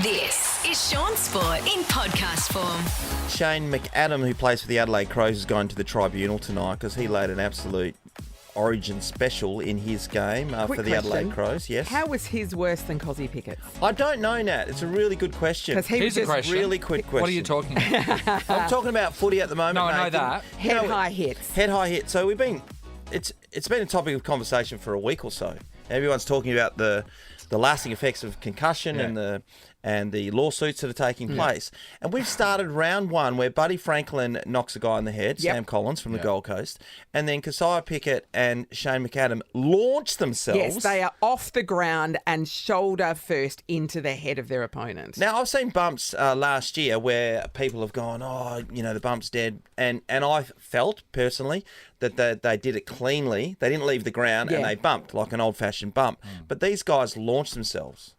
This is Shaun Sport in podcast form. Shane McAdam, who plays for the Adelaide Crows, is going to the tribunal tonight because he laid an absolute origin special in his game for the Adelaide Crows. Yes. How was his worse than Cozzy Pickett's? I don't know, Nat. It's a really good question. Here's a question. Really quick question. What are you talking about? I'm talking about footy at the moment. No, I know Nathan. that. Head-high hits. Head-high hit. So it's been a topic of conversation for a week or so. Everyone's talking about the lasting effects of concussion and the lawsuits that are taking place. And we've started round one where Buddy Franklin knocks a guy in the head, Sam Collins from the Gold Coast, and then Keziah Pickett and Shane McAdam launch themselves. Yes, they are off the ground and shoulder first into the head of their opponent. Now, I've seen bumps last year where people have gone, the bump's dead. And I felt, personally, that they did it cleanly. They didn't leave the ground and they bumped like an old-fashioned bump. But these guys launched themselves.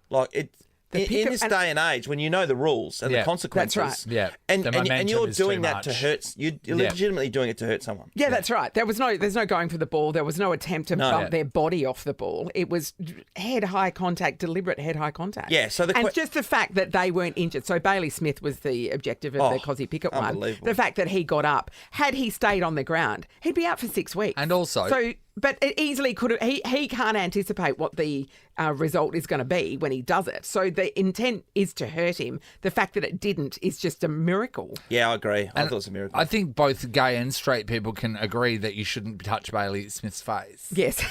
In this day and age, when you know the rules and the consequences, that's right. And you're doing that to hurt, you're legitimately doing it to hurt someone. Yeah, that's right. There's no going for the ball. There was no attempt to bump their body off the ball. It was head-high contact, deliberate head-high contact. Yeah, so just the fact that they weren't injured. So Bailey Smith was the objective of the Cozzy Pickett one. The fact that he got up, had he stayed on the ground, he'd be out for 6 weeks. And also... But it easily could have. He can't anticipate what the result is going to be when he does it. So the intent is to hurt him. The fact that it didn't is just a miracle. Yeah, I agree. I thought it was a miracle. I think both gay and straight people can agree that you shouldn't touch Bailey Smith's face. Yes.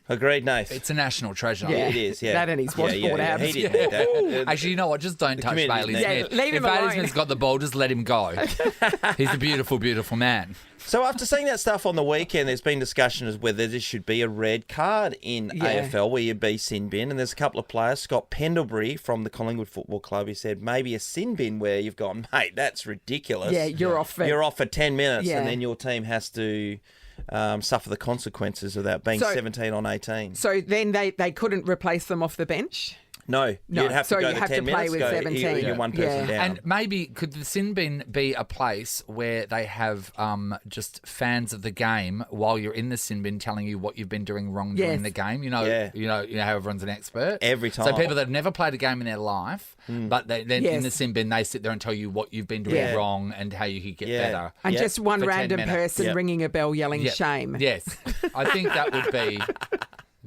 Agreed, Nath. It's a national treasure. Yeah, it is. Yeah, that and his washboard abs. He didn't need that. Actually, you know what? Just don't touch Bailey Smith. Leave him if alone. Bailey Smith's got the ball, just let him go. He's a beautiful, beautiful man. So after seeing that stuff on the weekend, there's been discussion as whether there should be a red card in AFL where you be sin bin. And there's a couple of players, Scott Pendlebury from the Collingwood Football Club, who said maybe a sin bin where you've gone, mate, that's ridiculous. Yeah, you're off for 10 minutes and then your team has to suffer the consequences of that, being 17 on 18. So then they couldn't replace them off the bench? No, you'd have to go you have 10 to play minutes, with 17. You're one person down. And maybe could the sin bin be a place where they have just fans of the game while you're in the sin bin telling you what you've been doing wrong during the game? You know how everyone's an expert every time. So people that have never played a game in their life, but then in the sin bin they sit there and tell you what you've been doing wrong and how you could get better. And just one for random person ringing a bell yelling shame. Yes, I think that would be.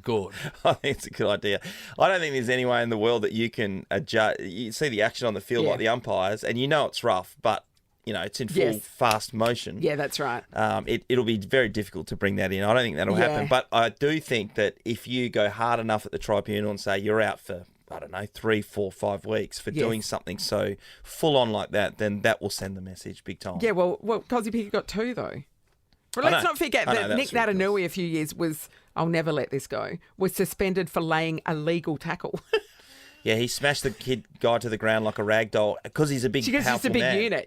Good. I think it's a good idea. I don't think there's any way in the world that you can adjust. You see the action on the field like the umpires, and you know it's rough, but it's in full fast motion. Yeah, that's right. It'll be very difficult to bring that in. I don't think that'll happen. But I do think that if you go hard enough at the tribunal and say you're out for 3, 4, 5 weeks for doing something so full on like that, then that will send the message big time. Yeah, well, Cozzy Pickett got 2 though. Well, let's not forget that Nick Natanui a few years I'll never let this go, was suspended for laying a legal tackle. Yeah, he smashed the guy to the ground like a rag doll because he's a big, powerful man. He's a big unit,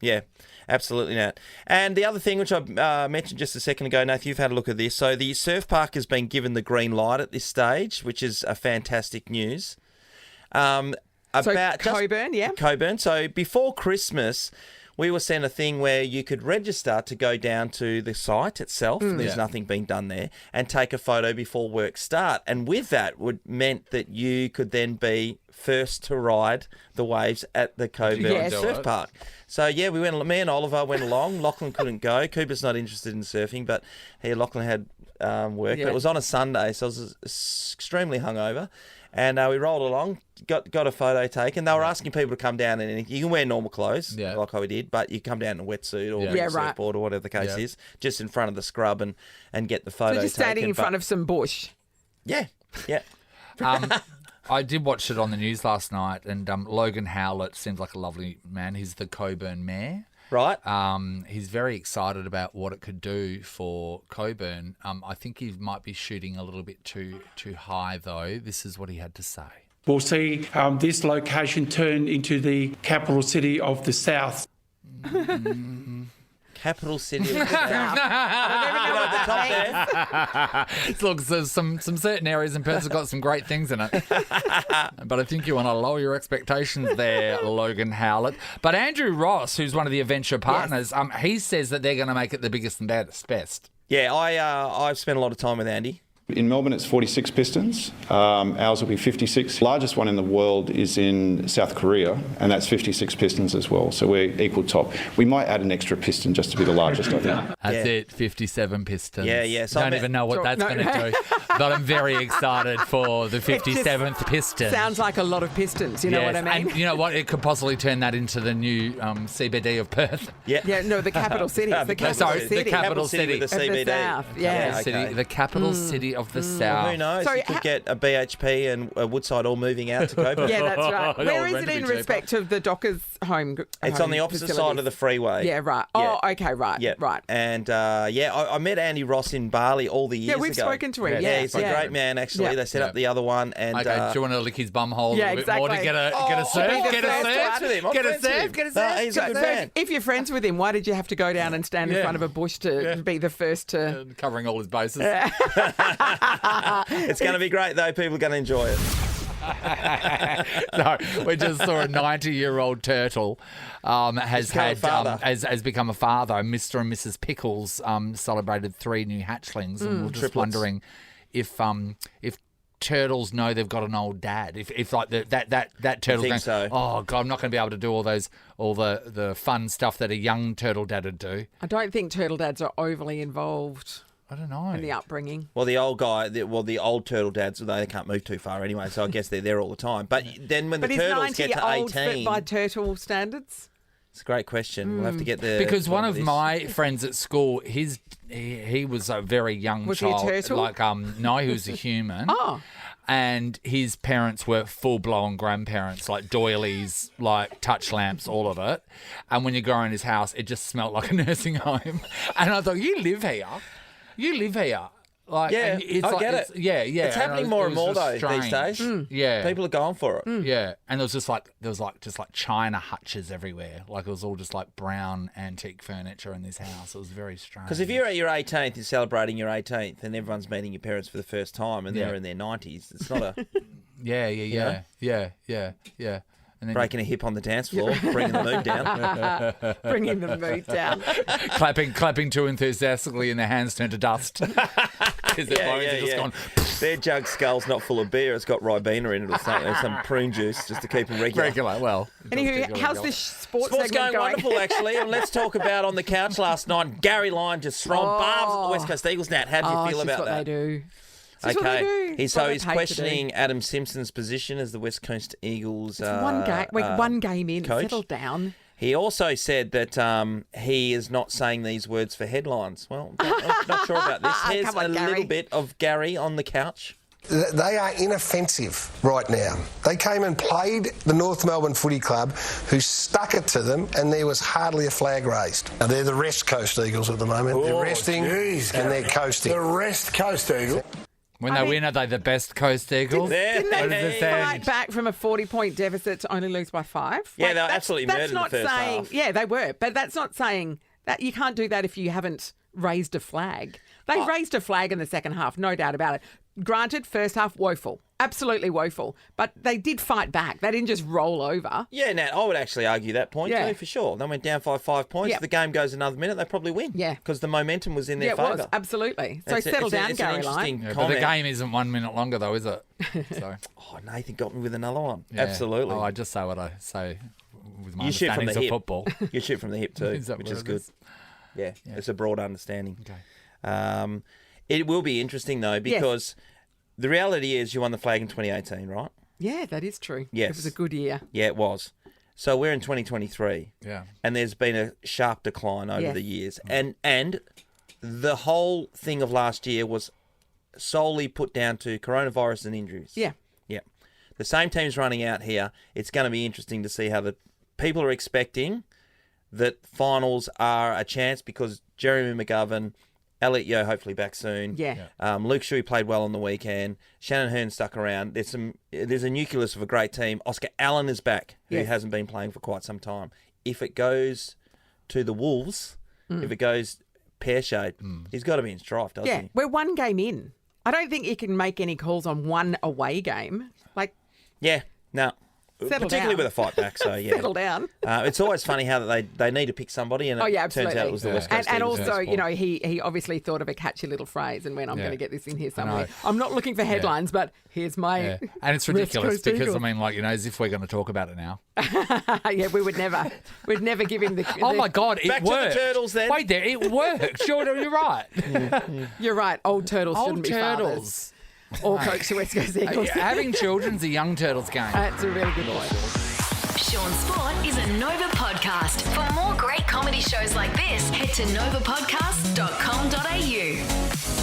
Yeah, absolutely, Nat. And the other thing, which I mentioned just a second ago, Nath, you've had a look at this. So the surf park has been given the green light at this stage, which is a fantastic news. Coburn. So before Christmas, we were sent a thing where you could register to go down to the site itself. There's nothing being done there, and take a photo before work start. And with that meant that you could then be first to ride the waves at the Coburn Surf Park. So me and Oliver went along. Lachlan couldn't go. Cooper's not interested in surfing, but Lachlan had work. But it was on a Sunday, so I was extremely hungover. And we rolled along, got a photo taken. They were asking people to come down, and you can wear normal clothes, like I did, but you come down in a wetsuit or a surfboard or whatever the case is, just in front of the scrub and get the photo taken. So just standing in front of some bush. Yeah. I did watch it on the news last night, and Logan Howlett seems like a lovely man. He's the Coburn mayor. Right. He's very excited about what it could do for Coburn. I think he might be shooting a little bit too high, though. This is what he had to say. We'll see this location turn into the capital city of the South. Capital city of the South. I don't even know what the top there. Look, there's some certain areas in Perth have got some great things in it. But I think you want to lower your expectations there, Logan Howlett. But Andrew Ross, who's one of the Adventure partners, he says that they're going to make it the biggest and best. Yeah, I've spent a lot of time with Andy. In Melbourne, it's 46 pistons. Ours will be 56. The largest one in the world is in South Korea, and that's 56 pistons as well. So we're equal top. We might add an extra piston just to be the largest, I think. That's it, 57 pistons. Yeah. So Don't even know what that's going to do. But I'm very excited for the 57th piston. Sounds like a lot of pistons, you know what I mean? And you know what? It could possibly turn that into the new CBD of Perth. Yeah, no, the capital city. It's the capital city. The capital city. With the Of the CBD. South, yeah. The capital city of the South. Who knows? So you could get a BHP and Woodside all moving out to Coburg. Yeah, that's right. Oh, Where is meant it to be in cheaper. respect of the Dockers home? It's on the opposite side of the freeway. Yeah, right. Yeah. Oh, okay, right. Yeah. Right. And I met Andy Ross in Bali all the years ago. Yeah, we've spoken to him. Yeah, he's a great man, actually. Yeah. They set up the other one. And Okay, do you want to lick his bum hole Yeah, a little bit more to exactly. get a surf? be the Get a first surf? with him. I'm Get a friends with surf? him. Get a No, surf? he's a good So man. if you're friends with him, why did you have to go down and stand in front of a bush to be the first to... Covering all his bases. It's going to be great, though. People are going to enjoy it. No, we just saw a 90-year-old turtle has become a had father. has become a father. Mr. and Mrs. Pickles celebrated 3 new hatchlings, and we're just Triplets. wondering if turtles know they've got an old dad. If like that turtle's think going, so. oh God, I'm not going to be able to do all the fun stuff that a young turtle dad would do. I don't think turtle dads are overly involved I don't know. in the upbringing. Well, the old guy, the old turtle dads, they can't move too far anyway, so I guess they're there all the time. But then when But the is turtles 90 get to old 18... by turtle standards? It's a great question. We'll have to get the... Because one of this. my friends at school, he was a very young Was he a child. turtle? Like no, he was a human. Oh. And his parents were full-blown grandparents, like doilies, like touch lamps, all of it. And when you go in his house, it just smelled like a nursing home. And I thought, you live here. Like, Yeah, and it's I like, get it's- it. Yeah, yeah. It's And happening it more was and more, just though, these strange. days. Yeah. People are going for it. Yeah, and there was just like china hutches everywhere. Like it was all just like brown antique furniture in this house. It was very strange. Because if you're at your 18th, you're celebrating your 18th, and everyone's meeting your parents for the first time, and they're in their 90s, it's not a yeah. And then breaking a hip on the dance floor, bringing the mood down. Bringing the mood down. clapping too enthusiastically, and their hands turn to dust. Because their bones are just gone. Their jug skull's not full of beer; it's got Ribena in it or something, some prune juice just to keep them regular. Regular. Well. Anywho, how's this sports Sports segment going wonderful, actually. And let's talk about on the couch last night. Gary Lyon just thrown barbs at the West Coast Eagles. Nat, how do you feel it's about what that? they do. It's what they do. He's It's what they he's pay to do. questioning Adam Simpson's position as the West Coast Eagles. One game in. coach. Settle down. He also said that he is not saying these words for headlines. Well, I'm not sure about this. Here's Come on, a Gary. little bit of Gary on the couch. They are inoffensive right now. They came and played the North Melbourne Footy Club, who stuck it to them, and there was hardly a flag raised. Now, they're the Rest Coast Eagles at the moment. They're resting and they're coasting. The Rest Coast Eagles. When they win, are they the best Coast Eagles? Didn't What does they it say? fight back from a 40-point deficit to only lose by 5? Yeah, they were that's- absolutely that's murdered in not the first saying, half. Yeah, they were. But that's not saying that you can't do that if you haven't raised a flag. They raised a flag in the second half, no doubt about it. Granted, first half, woeful. Absolutely woeful. But they did fight back. They didn't just roll over. Yeah, Nat, I would actually argue that point Yeah. too, for sure. They went down by 5 points. Yeah. If the game goes another minute, they probably win. Yeah. Because the momentum was in Yeah, their it favour. was. Absolutely. So It's a- settle it's a- down, it's an Gary interesting Lyon. Yeah, but comment. the game isn't 1 minute longer, though, is it? So, Oh, Nathan got me with another one. yeah. Absolutely. Oh, I just say what I say with my You shoot from understandings the of hip. football. You shoot from the hip too, Is that which what is it good. is? Yeah, it's a broad understanding. Okay. It will be interesting though, because the reality is you won the flag in 2018, right? Yeah, that is true. Yes. It was a good year. Yeah, it was. So we're in 2023. Yeah. And there's been a sharp decline over Yes. the years. And the whole thing of last year was solely put down to coronavirus and injuries. Yeah. Yeah. The same team's running out here. It's going to be interesting to see how the people are expecting that finals are a chance because Jeremy McGovern, Elliot Yeo hopefully back soon. Yeah. Luke Shuey played well on the weekend. Shannon Hearn stuck around. There's a nucleus of a great team. Oscar Allen is back, who Yes. hasn't been playing for quite some time. If it goes to the Wolves, if it goes pear-shaped, he's got to be in strife, doesn't Yeah. he? We're one game in. I don't think you can make any calls on one away game. Like, Yeah, no. particularly down. with a fight back. So yeah, Settle down. It's always funny how they need to pick somebody, and Oh, yeah, it turns absolutely. out it was the West Coast And Eagles. also, you know, he obviously thought of a catchy little phrase and went, I'm Yeah. going to get this in here know. somewhere. I'm not looking for headlines, but here's my... Yeah. And it's West ridiculous Coast because, Eagles. I mean, like, you know, as if we're going to talk about it now. Yeah, we'd never give him the... Oh, my God, it Back to the worked. Turtles then. Wait there, it worked. Sure, you're right. You're right. Old turtles Old shouldn't be turtles. fathers. Or coach the West Coast Eagles. Having children's a young turtles game. That's a really good point. Shaun Sport is a Nova podcast. For more great comedy shows like this, head to novapodcast.com.au.